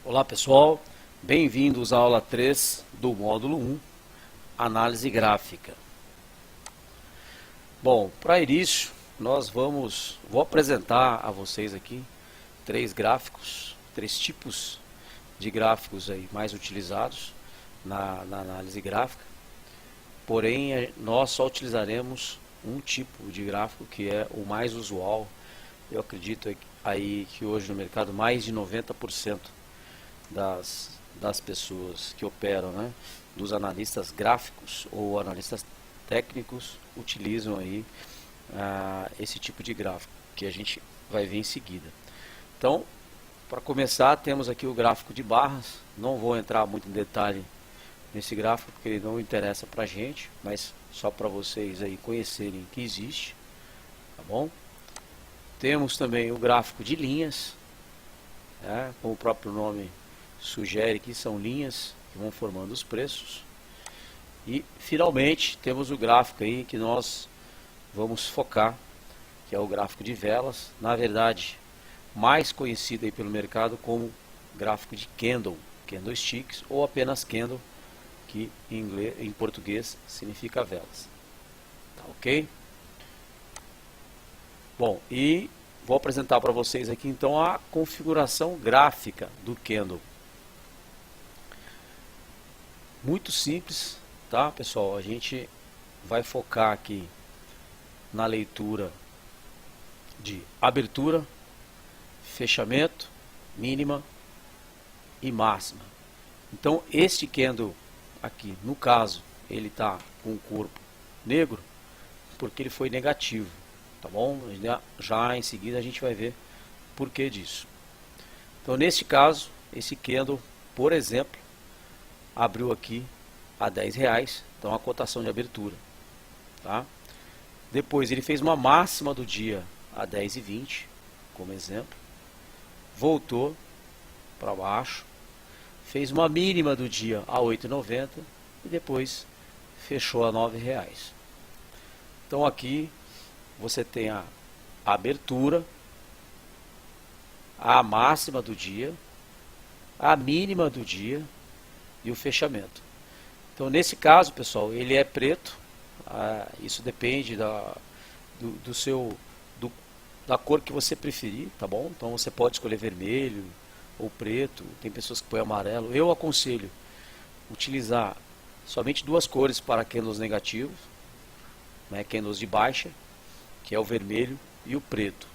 Olá pessoal, bem-vindos à aula 3 do módulo 1, Análise Gráfica. Bom, para início, vou apresentar a vocês aqui três tipos de gráficos aí mais utilizados na análise gráfica. Porém, nós só utilizaremos um tipo de gráfico que é o mais usual. Eu acredito aí que hoje no mercado mais de 90% das pessoas que operam, né, dos analistas gráficos ou analistas técnicos utilizam aí esse tipo de gráfico que a gente vai ver em seguida. Então, para começar, temos aqui o gráfico de barras. Não vou entrar muito em detalhe nesse gráfico porque ele não interessa para a gente, mas só para vocês aí conhecerem que existe, tá bom? Temos também o gráfico de linhas, né, como o próprio nome sugere que são linhas que vão formando os preços. E finalmente temos o gráfico aí que nós vamos focar, que é o gráfico de velas, na verdade mais conhecido aí pelo mercado como gráfico de candlesticks ou apenas candle, que em português significa velas. Tá ok? Bom, e vou apresentar para vocês aqui então a configuração gráfica do candle. Muito simples, tá pessoal? A gente vai focar aqui na leitura de abertura, fechamento, mínima e máxima. Então este candle aqui, no caso, ele está com o corpo negro porque ele foi negativo, tá bom? Já em seguida a gente vai ver por que disso. Então neste caso, esse candle, por exemplo, abriu aqui a R$10, então a cotação de abertura, tá? Depois ele fez uma máxima do dia a 10,20, como exemplo, voltou para baixo, fez uma mínima do dia a 8,90 e depois fechou a R$9. Então aqui você tem a abertura, a máxima do dia, a mínima do dia e o fechamento. Então nesse caso, pessoal, ele é preto. Isso depende da cor que você preferir, tá bom? Então você pode escolher vermelho ou preto, tem pessoas que põem amarelo. Eu aconselho utilizar somente duas cores para candles negativos, né, candles de baixa, que é o vermelho e o preto.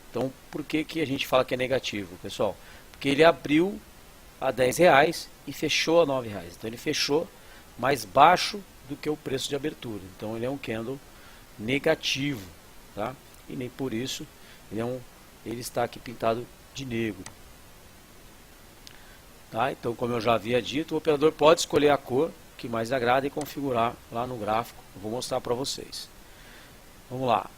Então por que a gente fala que é negativo, pessoal? Porque ele abriu a R$10 e fechou a R$9. Então ele fechou mais baixo do que o preço de abertura. Então ele é um candle negativo, tá? E nem por isso ele está aqui pintado de negro. Tá? Então, como eu já havia dito, o operador pode escolher a cor que mais agrada e configurar lá no gráfico. Eu vou mostrar para vocês. Vamos lá.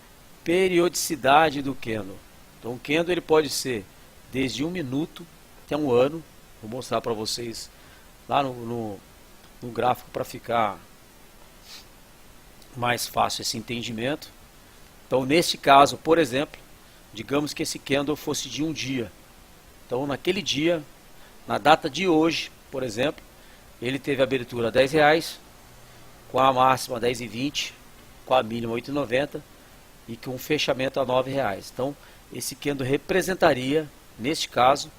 Periodicidade do candle. Então o candle ele pode ser desde 1 minuto até 1 ano. Vou mostrar para vocês lá no gráfico para ficar mais fácil esse entendimento. Então neste caso, por exemplo, digamos que esse candle fosse de um dia. Então naquele dia, na data de hoje, por exemplo, ele teve abertura a R$10, com a máxima 10,20, com a mínima 8,90 e com um fechamento a R$9. Então esse candle representaria, neste caso,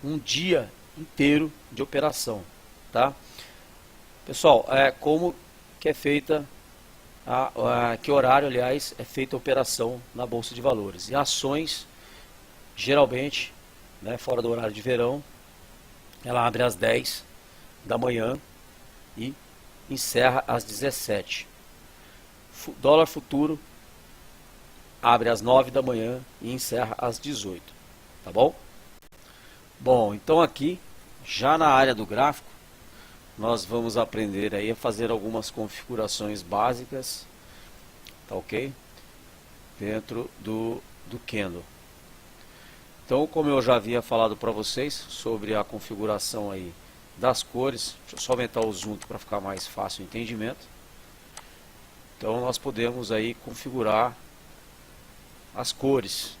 um dia inteiro de operação, tá? Pessoal, como que é feita que horário, aliás, é feita a operação na Bolsa de Valores? E ações, geralmente, né, fora do horário de verão, ela abre às 10 da manhã e encerra às 17. Dólar futuro abre às 9 da manhã e encerra às 18. Tá bom? Bom, então aqui, já na área do gráfico, nós vamos aprender aí a fazer algumas configurações básicas, tá ok? Dentro do candle. Então, como eu já havia falado para vocês sobre a configuração aí das cores, deixa eu só aumentar o zoom para ficar mais fácil o entendimento. Então nós podemos aí configurar as cores.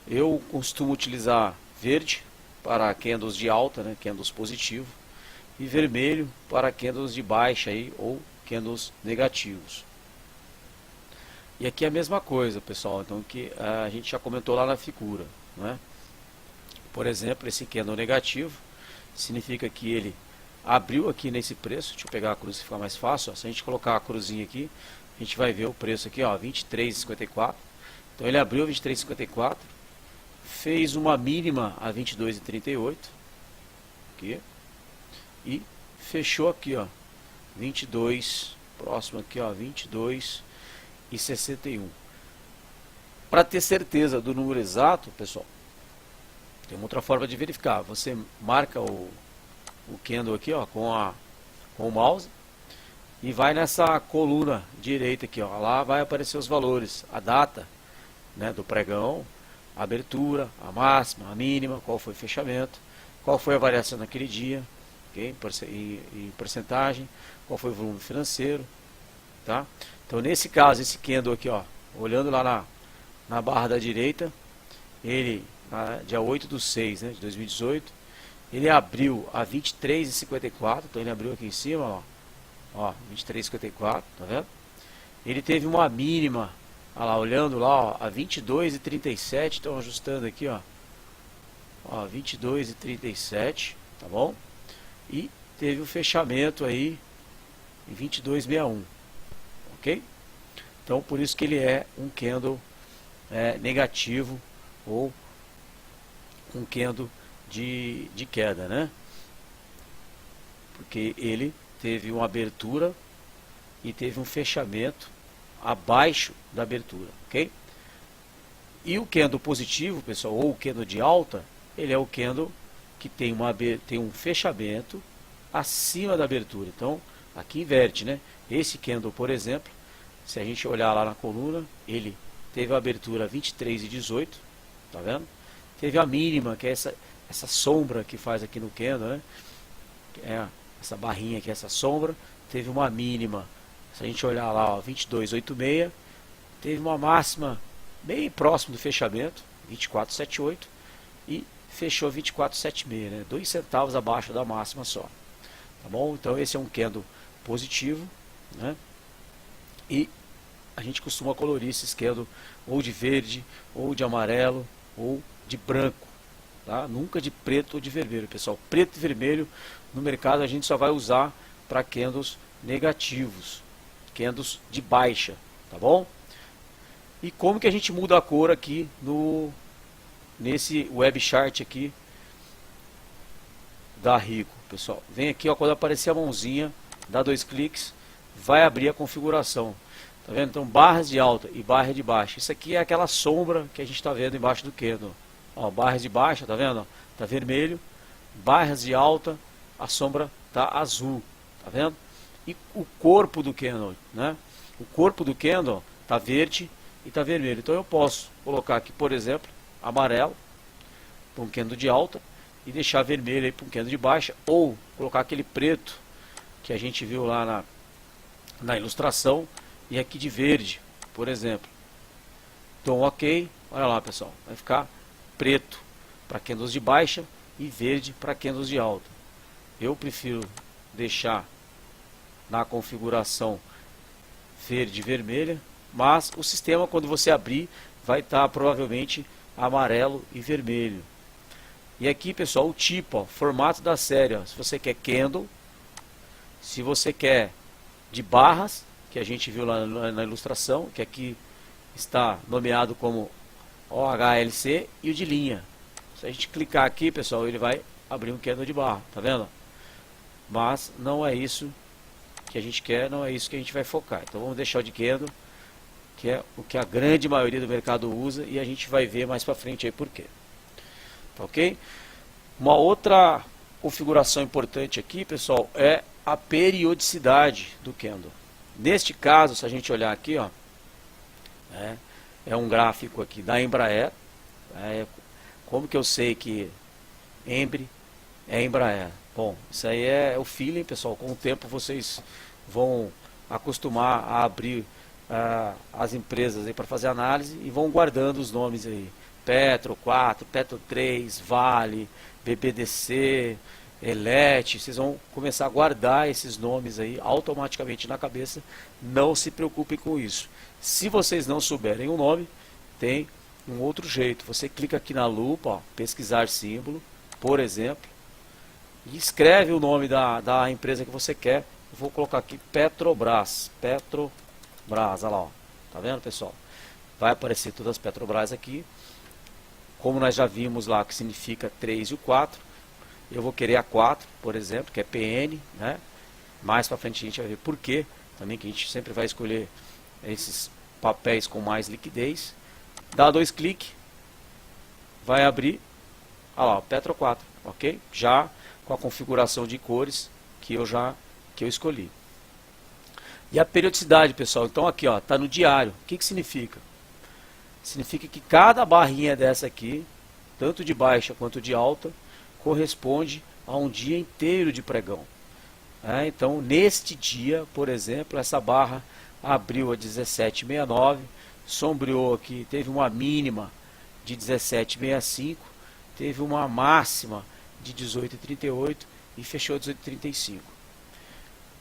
Eu costumo utilizar verde para candles de alta, né, candles positivo, e vermelho para candles de baixa aí, ou candles negativos. E aqui é a mesma coisa, pessoal, então que a gente já comentou lá na figura, né? Por exemplo, esse candle negativo significa que ele abriu aqui nesse preço. Deixa eu pegar a cruz que fica mais fácil, ó. Se a gente colocar a cruzinha aqui, a gente vai ver o preço aqui, ó, 23,54. Então ele abriu 23,54, fez uma mínima a 22,38 aqui e fechou aqui, ó, 22, próximo aqui, ó, 22,61. Para ter certeza do número exato, pessoal, tem uma outra forma de verificar. Você marca o candle aqui, ó, com o mouse e vai nessa coluna direita aqui, ó. Lá vai aparecer os valores, a data, né, do pregão, a abertura, a máxima, a mínima, qual foi o fechamento, qual foi a variação naquele dia, okay? Em porcentagem, qual foi o volume financeiro, tá? Então nesse caso, esse candle aqui, ó, olhando lá na barra da direita, ele, dia 8/6, né, de 2018, ele abriu a 23,54, então ele abriu aqui em cima, ó, 23,54, tá vendo? Ele teve uma mínima, olha lá, olhando lá, ó, a 22,37, estão ajustando aqui, ó, 22,37, tá bom? E teve o fechamento aí em 22,61, ok? Então por isso que ele é um candle negativo, ou um candle de queda, né? Porque ele teve uma abertura e teve um fechamento abaixo da abertura, ok? E o candle positivo, pessoal, ou o candle de alta, ele é o candle que tem um fechamento acima da abertura. Então aqui inverte, né? Esse candle, por exemplo, se a gente olhar lá na coluna, ele teve a abertura 23,18, tá vendo? Teve a mínima, que é essa sombra que faz aqui no candle, né? Essa barrinha aqui, essa sombra. Teve uma mínima, se a gente olhar lá, ó, 22,86. Teve uma máxima bem próximo do fechamento, 24,78. E fechou 24,76, né? 2 centavos abaixo da máxima só. Tá bom? Então esse é um candle positivo, né? E a gente costuma colorir esses candles ou de verde, ou de amarelo, ou de branco, tá? Nunca de preto ou de vermelho, pessoal. Preto e vermelho no mercado a gente só vai usar para candles negativos, candles de baixa, tá bom? E como que a gente muda a cor aqui nesse web chart aqui da Rico, pessoal? Vem aqui, ó, quando aparecer a mãozinha, dá 2 cliques, vai abrir a configuração. Tá vendo? Então barras de alta e barra de baixa. Isso aqui é aquela sombra que a gente está vendo embaixo do candle. Ó, barras de baixa, tá vendo? Tá vermelho. Barras de alta, a sombra tá azul, tá vendo? E o corpo do candle, né? O corpo do candle tá verde e tá vermelho. Então eu posso colocar aqui, por exemplo, amarelo para um candle de alta e deixar vermelho aí para um candle de baixa, ou colocar aquele preto que a gente viu lá na ilustração, e aqui de verde, por exemplo. Então ok, olha lá, pessoal, vai ficar preto para candles de baixa e verde para candles de alta. Eu prefiro deixar na configuração verde e vermelha, mas o sistema, quando você abrir, vai estar provavelmente amarelo e vermelho. E aqui, pessoal, o tipo, ó, formato da série, ó, se você quer candle, se você quer de barras, que a gente viu lá na ilustração, que aqui está nomeado como OHLC, e o de linha. Se a gente clicar aqui, pessoal, ele vai abrir um candle de barra, tá vendo? Mas não é isso que a gente quer, não é isso que a gente vai focar. Então vamos deixar o de candle, que é o que a grande maioria do mercado usa, e a gente vai ver mais para frente aí por quê. Tá ok? Uma outra configuração importante aqui, pessoal, é a periodicidade do candle. Neste caso, se a gente olhar aqui, ó, é um gráfico aqui da Embraer. Como que eu sei que Embry é Embraer? Bom, isso aí é o feeling, pessoal. Com o tempo vocês vão acostumar a abrir as empresas aí para fazer análise e vão guardando os nomes aí. Petro 4, Petro 3, Vale, BBDC, Elete. Vocês vão começar a guardar esses nomes aí automaticamente na cabeça. Não se preocupem com isso. Se vocês não souberem o nome, tem um outro jeito. Você clica aqui na lupa, ó, pesquisar símbolo, por exemplo, e escreve o nome da empresa que você quer. Eu vou colocar aqui Petrobras. Petrobras, olha lá, ó. Tá vendo, pessoal? Vai aparecer todas as Petrobras aqui. Como nós já vimos lá que significa 3 e o 4, eu vou querer a 4, por exemplo, que é PN, né? Mais para frente a gente vai ver por quê, também que a gente sempre vai escolher esses papéis com mais liquidez. Dá 2 cliques, vai abrir, olha lá, Petro 4, ok? Já com a configuração de cores que eu escolhi. E a periodicidade, pessoal, então aqui, ó, tá no diário. O que significa? Significa que cada barrinha dessa aqui, tanto de baixa quanto de alta, corresponde a um dia inteiro de pregão. Então, neste dia, por exemplo, essa barra abriu a 17,69, sombreou aqui, teve uma mínima de 17,65, teve uma máxima de 18,38 e fechou 18,35.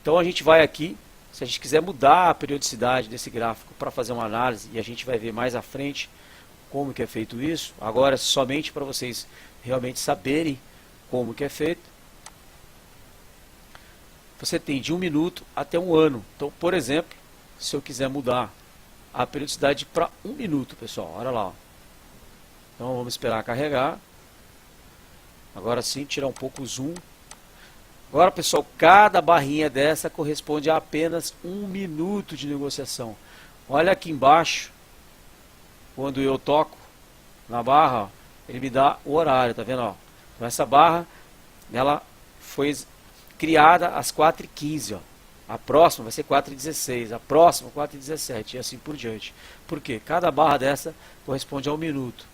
Então, a gente vai aqui. Se a gente quiser mudar a periodicidade desse gráfico para fazer uma análise, e a gente vai ver mais à frente como que é feito isso, agora somente para vocês realmente saberem como que é feito, você tem de 1 minuto até 1 ano. Então, por exemplo, se eu quiser mudar a periodicidade para 1 minuto, pessoal, olha lá. Ó. Então, vamos esperar carregar. Agora sim, tirar um pouco o zoom. Agora, pessoal, cada barrinha dessa corresponde a apenas 1 minuto de negociação. Olha aqui embaixo, quando eu toco na barra, ó, ele me dá o horário, tá vendo? Ó? Então, essa barra, ela foi criada às 4h15, ó. A próxima vai ser 4h16, a próxima 4h17 e assim por diante. Por quê? Cada barra dessa corresponde a 1 minuto.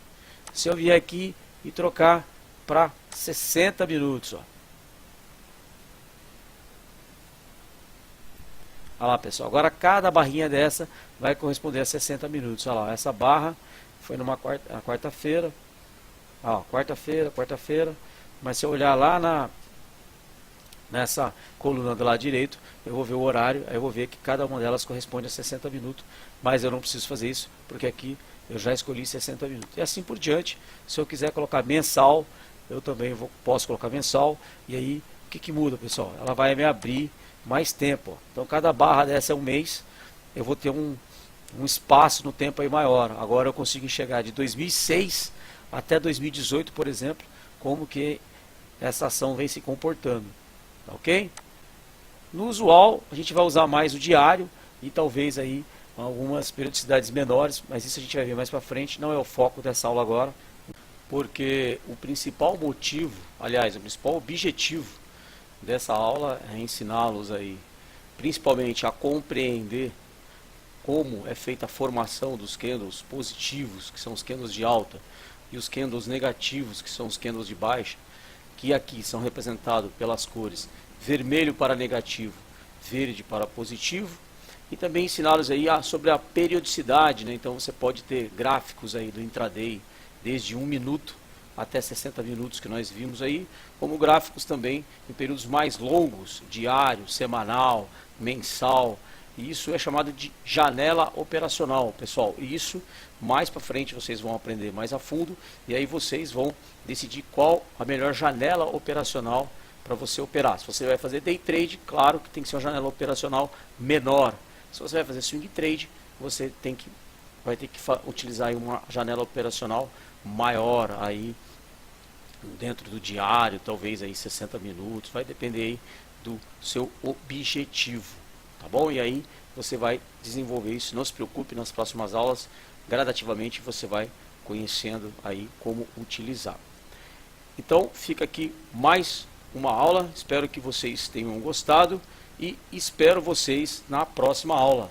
Se eu vier aqui e trocar para 60 minutos, ó. Olha lá, pessoal, agora cada barrinha dessa vai corresponder a 60 minutos. Olha lá, essa barra foi numa quarta-feira, quarta-feira, mas se eu olhar lá nessa coluna do lado direito, eu vou ver o horário, aí eu vou ver que cada uma delas corresponde a 60 minutos, mas eu não preciso fazer isso, porque aqui eu já escolhi 60 minutos. E assim por diante, se eu quiser colocar mensal, eu também posso colocar mensal, e aí o que muda, pessoal? Ela vai me abrir mais tempo. Ó. Então cada barra dessa é 1 mês, eu vou ter um espaço no tempo aí maior. Agora eu consigo enxergar de 2006 até 2018, por exemplo, como que essa ação vem se comportando. Tá, ok? No usual, a gente vai usar mais o diário e talvez aí algumas periodicidades menores, mas isso a gente vai ver mais para frente, não é o foco dessa aula agora, porque o principal motivo, aliás, o principal objetivo dessa aula é ensiná-los aí, principalmente a compreender como é feita a formação dos candles positivos, que são os candles de alta, e os candles negativos, que são os candles de baixa, que aqui são representados pelas cores vermelho para negativo, verde para positivo, e também ensiná-los aí sobre a periodicidade, né? Então você pode ter gráficos aí do intraday, desde 1 minuto até 60 minutos que nós vimos aí, como gráficos também em períodos mais longos, diário, semanal, mensal, e isso é chamado de janela operacional, pessoal, e isso mais para frente vocês vão aprender mais a fundo, e aí vocês vão decidir qual a melhor janela operacional para você operar. Se você vai fazer day trade, claro que tem que ser uma janela operacional menor. Se você vai fazer swing trade, você vai ter que utilizar aí uma janela operacional maior aí dentro do diário, talvez aí 60 minutos, vai depender aí do seu objetivo, tá bom? E aí você vai desenvolver isso, não se preocupe, nas próximas aulas, gradativamente você vai conhecendo aí como utilizar. Então fica aqui mais uma aula, espero que vocês tenham gostado e espero vocês na próxima aula.